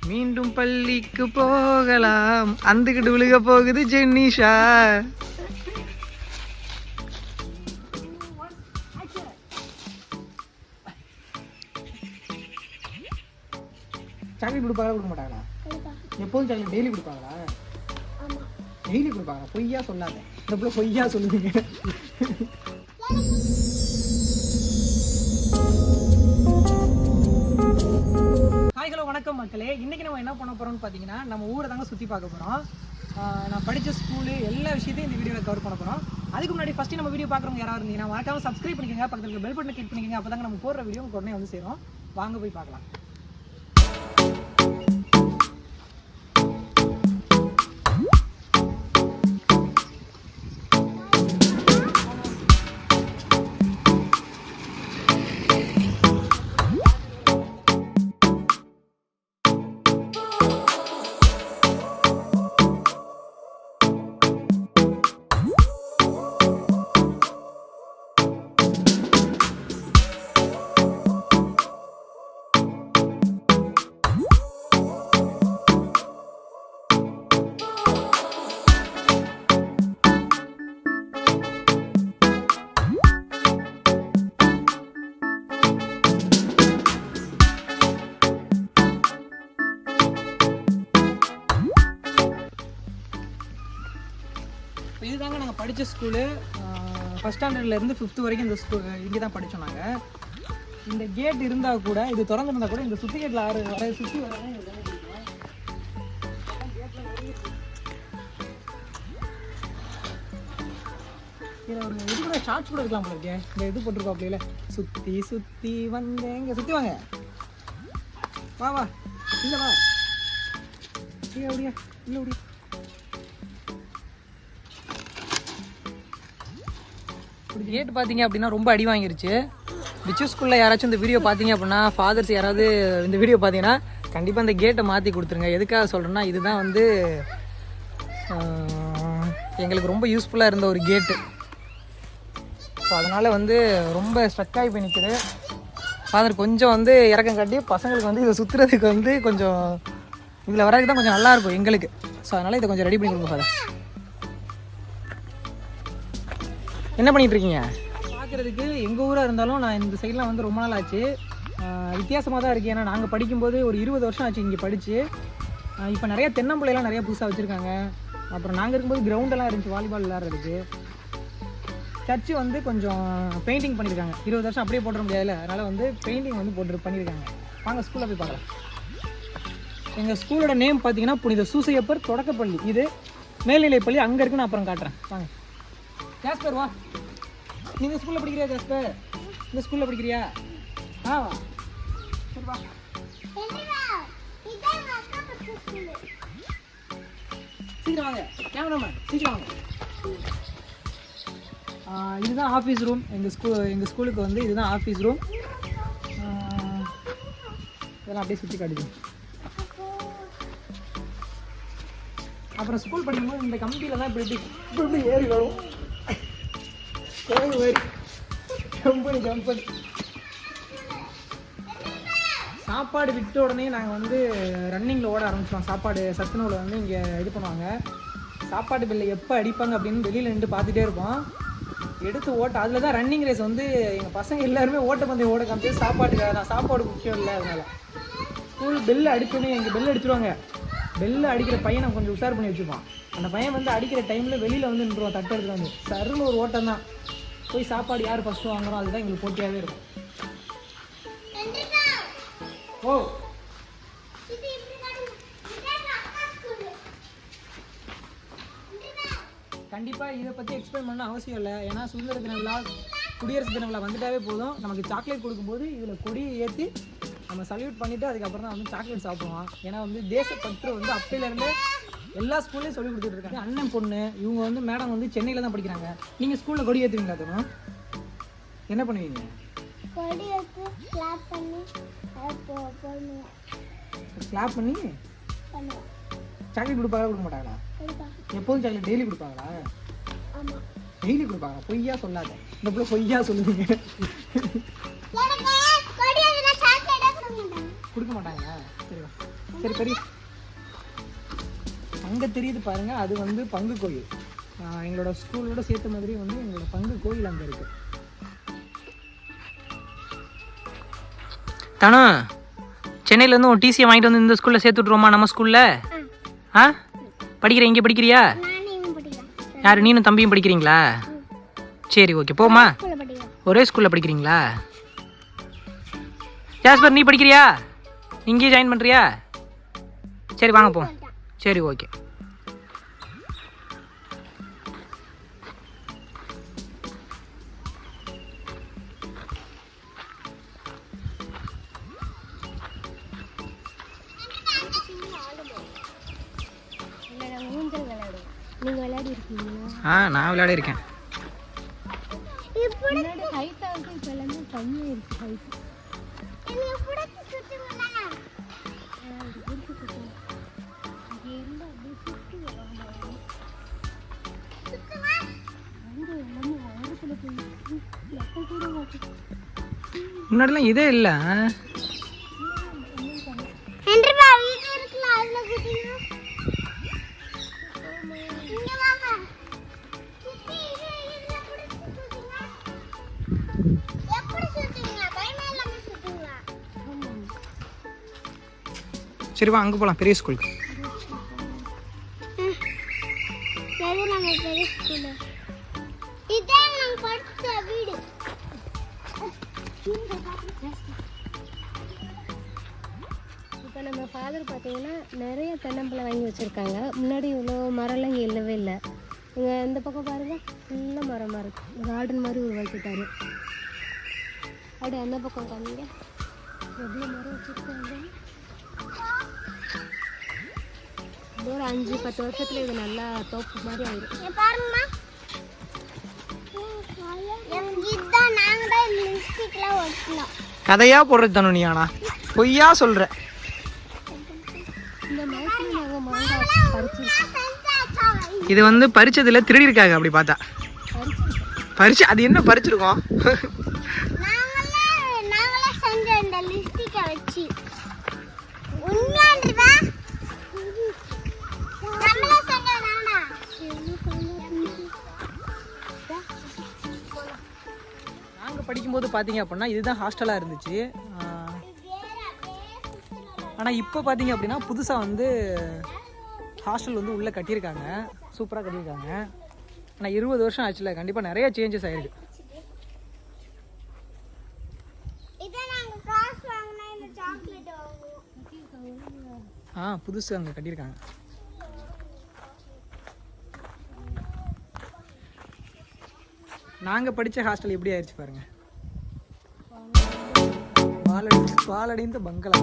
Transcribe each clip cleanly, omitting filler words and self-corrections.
மீண்டும் பள்ளிக்கு போகலாம், அந்துக்கிட்டு விழுக போகுது ஜென்னிஷா. சாக்லேட் கொடுப்பாங்களா கொடுக்க மாட்டாங்களா? எப்போதும் சாக்லேட் டெய்லி கொடுப்பாங்களா? டெய்லி கொடுப்பாங்க. பொய்யா சொல்லாத, இந்த பிள்ளை பொய்யா சொல்லுவீங்க. ஹாய் ஹலோ வணக்கம் மக்களே. இன்றைக்கி நம்ம என்ன பண்ண போகிறோம்னு பார்த்தீங்கன்னா, நம்ம ஊரை தாங்க சுற்றி பார்க்க போகிறோம். நான் படித்த ஸ்கூலு எல்லா விஷயத்தையும் இந்த வீடியோவில் கவர் பண்ண போகிறோம். அதுக்கு முன்னாடி ஃபஸ்ட்டு நம்ம வீடியோ பார்க்குறவங்க யாராவது இருந்தீங்கன்னா மறக்காம சப்ஸ்கிரைப் பண்ணிக்கோங்க, பக்கத்தில் பெல் பட்டனை கிளிக் பண்ணிக்கோங்க. அப்போ தாங்க நம்ம போடுற வீடியோ உடனே வந்து சேரும். வாங்க போய் பார்க்கலாம். இதுதாங்க நாங்கள் படித்த ஸ்கூலு. ஃபஸ்ட் ஸ்டாண்டர்ட்லேருந்து 5th வரைக்கும் இந்த ஸ்கூல் இங்கே தான் படித்தோம் நாங்கள். இந்த கேட் இருந்தால் கூட, இது திறந்துருந்தால் கூட, இந்த சுற்றி கேட்டில் வர சுற்றி வரதான் இதில் ஒரு இது கூட ஷார்ட்ஸ் கூட இருக்கலாம் போல இருக்கே. இந்த இது போட்டிருக்கோம் அப்படியில, சுற்றி சுற்றி வந்தேன். இங்கே சுற்றி வாங்க, வா வா, இல்லை வா, அப்படியா, இல்லை அப்படியா. கேட் பார்த்தீங்க அப்படின்னா ரொம்ப அடி வாங்கிருச்சு. விச்சு ஸ்கூலில் யாராச்சும் இந்த வீடியோ பார்த்தீங்க அப்படின்னா, ஃபாதர்ஸ் யாராவது இந்த வீடியோ பார்த்தீங்கன்னா கண்டிப்பாக இந்த கேட்டை மாற்றி கொடுத்துருங்க. எதுக்காக சொல்கிறேன்னா, இதுதான் வந்து எங்களுக்கு ரொம்ப யூஸ்ஃபுல்லாக இருந்த ஒரு கேட்டு. ஸோ அதனால் வந்து ரொம்ப ஸ்ட்ரக் ஆகி போய் நிற்குது. ஃபாதர் கொஞ்சம் வந்து இறக்கம் காட்டி பசங்களுக்கு வந்து இதை சுற்றுறதுக்கு வந்து கொஞ்சம் இதில் வரதுக்கு தான் கொஞ்சம் நல்லாயிருக்கும் எங்களுக்கு. ஸோ அதனால் இதை கொஞ்சம் ரெடி பண்ணி கொடுங்க ஃபாதர். என்ன பண்ணிகிட்டு இருக்கீங்க? பார்க்குறதுக்கு எங்கள் ஊராக இருந்தாலும் நான் இந்த சைட்லாம் வந்து ரொம்ப நாள் ஆச்சு. வித்தியாசமாக தான் இருக்குது. ஏன்னா நாங்கள் படிக்கும்போது ஒரு 20 வருஷம் ஆச்சு இங்கே படித்து. இப்போ நிறைய தென்னம்பிள்ளைலாம் நிறையா புதுசாக வச்சுருக்காங்க. அப்புறம் நாங்கள் இருக்கும்போது கிரவுண்டெல்லாம் இருந்துச்சு வாலிபால் விளையாடுறதுக்கு. சர்ச்சு வந்து கொஞ்சம் பெயிண்டிங் பண்ணியிருக்காங்க. 20 வருஷம் அப்படியே போட்டுற முடியாதுல்ல, அதனால் வந்து பெயிண்டிங் வந்து பண்ணியிருக்காங்க. வாங்க ஸ்கூலில் போய் பார்க்கலாம். எங்கள் ஸ்கூலோட நேம் பார்த்தீங்கன்னா புனித சூசையப்பர் தொடக்கப்பள்ளி. இது மேல்நிலைப்பள்ளி அங்கே இருக்குன்னு அப்புறம் காட்டுறேன். வாங்க ஜாஸ்பர், வா. நீ இந்த ஸ்கூலில் படிக்கிறியா ஜாஸ்பர்? இந்த ஸ்கூலில் படிக்கிறியா? வா சரி வா. சீக்கிரம் வாங்க கேமராமேன், சீக்கிரம் வாங்க. இதுதான் ஆஃபீஸ் ரூம். எங்கள் ஸ்கூலுக்கு வந்து இதுதான் ஆஃபீஸ் ரூம். இதெல்லாம் அப்படியே சுற்றி காட்டுது. அப்புறம் ஸ்கூல் படிக்கும்போது இந்த கம்பியில் தான் இப்படி ஏறி வரும். கம்பெனி சாப்பாடு விட்ட உடனே நாங்கள் வந்து ரன்னிங்கில் ஓட ஆரம்பிச்சோம். சாப்பாடு சத்துணவில் வந்து இங்கே இது பண்ணுவாங்க. சாப்பாடு பில்லை எப்போ அடிப்பாங்க அப்படின்னு வெளியில் நின்று பார்த்துட்டே இருப்போம். எடுத்து ஓட்ட, அதில் தான் ரன்னிங் ரேஸ் வந்து எங்கள் பசங்க எல்லாருமே ஓட்டப்பந்தயம் ஓட காமிச்சு சாப்பாட்டுக்காக தான். சாப்பாடு முக்கியம் இல்லை. அதனால் ஸ்கூல் பெல் அடிச்சோன்னே எங்கள் பெல் அடிச்சிருவாங்க. பெல்லு அடிக்கிற பையனை கொஞ்சம் உஷார் பண்ணி வச்சுப்பான். அந்த பையன் வந்து அடிக்கிற டைமில் வெளியில் வந்து நின்றுவான். தட்டு எடுத்துகிட்டு வந்து சருன்னு ஒரு ஓட்டம் தான். போய் சாப்பாடு யார் ஃபஸ்ட்டு வாங்குறோம் அதுதான் எங்களுக்கு போட்டியாகவே இருக்கும். ஓ கண்டிப்பாக இதை பற்றி எக்ஸ்பிளைன் பண்ண அவசியம் இல்லை. ஏன்னா சுதந்திர தின விழா, குடியரசு தின விழா வந்துட்டாவே போதும். நமக்கு சாக்லேட் கொடுக்கும்போது இதில் கொடியை ஏற்றி நம்ம சல்யூட் பண்ணிவிட்டு அதுக்கப்புறம் தான் வந்து சாக்லேட் சாப்பிடுவோம். ஏன்னா வந்து தேசப்பற்று வந்து அப்பையிலேருந்தே எல்லா ஸ்கூல்லையும் சொல்லி கொடுத்துட்டு இருக்காங்க. அண்ணன் பொண்ணு இவங்க வந்து மேடம் வந்து சென்னையில் தான் படிக்கிறாங்க. நீங்கள் ஸ்கூலில் கொடி ஏற்றுவீங்களா? தரும் என்ன பண்ணுவீங்க? கிளாப் பண்ணி சாக்லேட் கொடுப்பாங்களா கொடுக்க மாட்டாங்களா? எப்போதும் சாக்லேட் டெய்லி கொடுப்பாங்களா? டெய்லி கொடுப்பாங்க. பொய்யா சொல்லாத, இந்த பிள்ளை பொய்யா சொல்லுவீங்க. கொடுக்க மாட்டாங்களா? சரிவா சரி பெரிய அங்கே தெரியுது பாருங்க, அது வந்து பங்கு கோயில். எங்களோட ஸ்கூலோட சேர்த்த மாதிரி வந்து எங்களோட பங்கு கோயில் அங்கே இருக்கு. தானோ சென்னையிலேருந்து ஒரு டிசியை வாங்கிட்டு வந்து இந்த ஸ்கூலில் சேர்த்து விட்ருவோமா? நம்ம ஸ்கூலில் படிக்கிற இங்கே படிக்கிறியா? யார் நீனும் தம்பியும் படிக்கிறீங்களா? சரி ஓகே போமா. ஒரே ஸ்கூலில் படிக்கிறீங்களா? ஜாஸ்பர் நீ படிக்கிறியா? இங்கேயே ஜாயின் பண்ணுறியா? சரி வாங்க போ. சரி ஓகே. நான் விளையாடி இருக்கேன். முன்னாடிலாம் இதே இல்லை. சரி வா அங்கே போகலாம், பெரிய ஸ்கூலுக்கு. இப்போ நம்ம ஃபாதர் பார்த்தீங்கன்னா நிறைய தென்னம்பழம் வாங்கி வச்சுருக்காங்க. முன்னாடி இவ்வளோ மரம்லாம் இங்கே இல்லவே இல்லை. இங்கே இந்த பக்கம் பாருங்கள் ஃபுல்லாக மரமாக இருக்குது. கார்டன் மாதிரி உருவாக்கிட்டாரு. அப்படியே அந்த பக்கம் காமிங்க எவ்வளோ மரம் வச்சுருக்காங்க. ஒரு 5-10 வருஷத்துல இது நல்லா தோப்பு மாதிரி ஆயிடும். பாருங்கம்மா, கதையா போடுறது தானே நீ? ஆனா பொய்யா சொல்ற. இந்த மரத்துல நாங்கள் மாங்காய் பறிச்சு இது வந்து பறிச்சதுல திருடி இருக்காங்க. அப்படி பார்த்தா பறிச்சு அது என்ன பறிச்சிருக்கோம்? நாங்கள் படிக்கும்போது பார்த்தீங்க அப்படின்னா இதுதான் ஹாஸ்டலாக இருந்துச்சு. ஆனால் இப்போ பார்த்தீங்க அப்படின்னா புதுசாக வந்து ஹாஸ்டல் வந்து உள்ளே கட்டியிருக்காங்க, சூப்பராக கட்டியிருக்காங்க. ஆனால் 20 வருஷம் ஆச்சுல, கண்டிப்பாக நிறைய சேஞ்சஸ் ஆகிருக்கு. புதுசு அங்கே கட்டியிருக்காங்க. நாங்கள் படித்த ஹாஸ்டல் எப்படி ஆயிடுச்சு பாருங்க. பாலடைந்த பங்களா.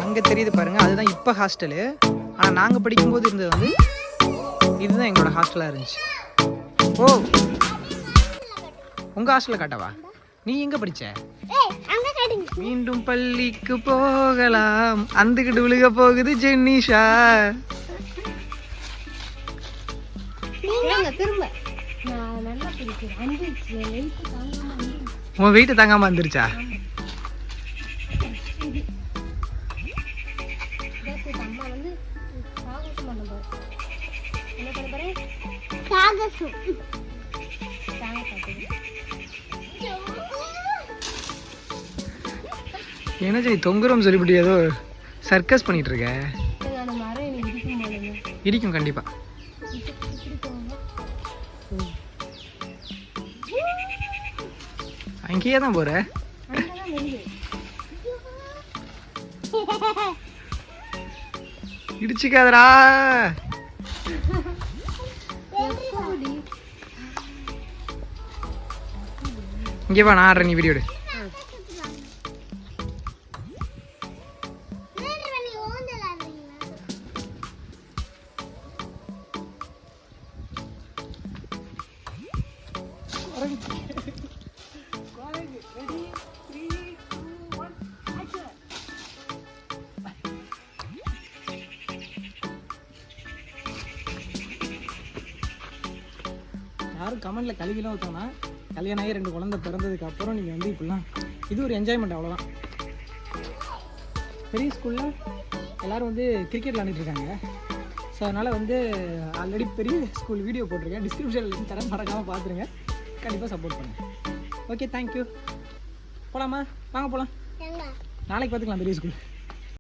அங்கே தெரியுது பாருங்க, அதுதான் இப்போ ஹாஸ்டலு. ஆனால் நாங்கள் படிக்கும்போது இருந்தது வந்து இதுதான் எங்களோட ஹாஸ்டலாக இருந்துச்சு. ஓ உங்கள் ஹாஸ்டலில் காட்டவா? நீ எங்கே படித்த? மீண்டும் பள்ளிக்கு போகலாம், அந்துக்கிட்டு விழுக போகுது ஜென்னிஷா. உன் வெயிட்டு தாங்காம வந்துருச்சா? என்ன சரி தொங்குறோம் சொல்லிவிட்டு ஏதோ சர்க்கஸ் பண்ணிட்டு இருக்க. இடிக்கும் கண்டிப்பா. அங்கேயே தான் போற. இடிச்சுக்காதரா. இங்கே வா, நான் ஆடுறேன், நீ வீடியோ எடு. யாரும் கமெண்ட்டில் கழுவிலாம் ஊற்றோன்னா கல்யாணம் ஆகி 2 குழந்தை பிறந்ததுக்கு அப்புறம் நீங்கள் வந்து இப்படிலாம் இது ஒரு என்ஜாய்மெண்ட் அவ்வளோதான். பெரிய ஸ்கூலில் எல்லோரும் வந்து கிரிக்கெட் விளாண்டுட்டு இருக்காங்க. ஸோ அதனால் வந்து ஆல்ரெடி பெரிய ஸ்கூல் வீடியோ போட்டிருக்கேன், டிஸ்கிரிப்ஷனில் தர மறக்காமல் பார்த்துருங்க. கண்டிப்பாக சப்போர்ட் பண்ணுங்கள். Okay, thank you. போகலாமா? வாங்க போகலாம். நாளைக்கு பார்த்துக்கலாம் பெரிய ஸ்கூல்.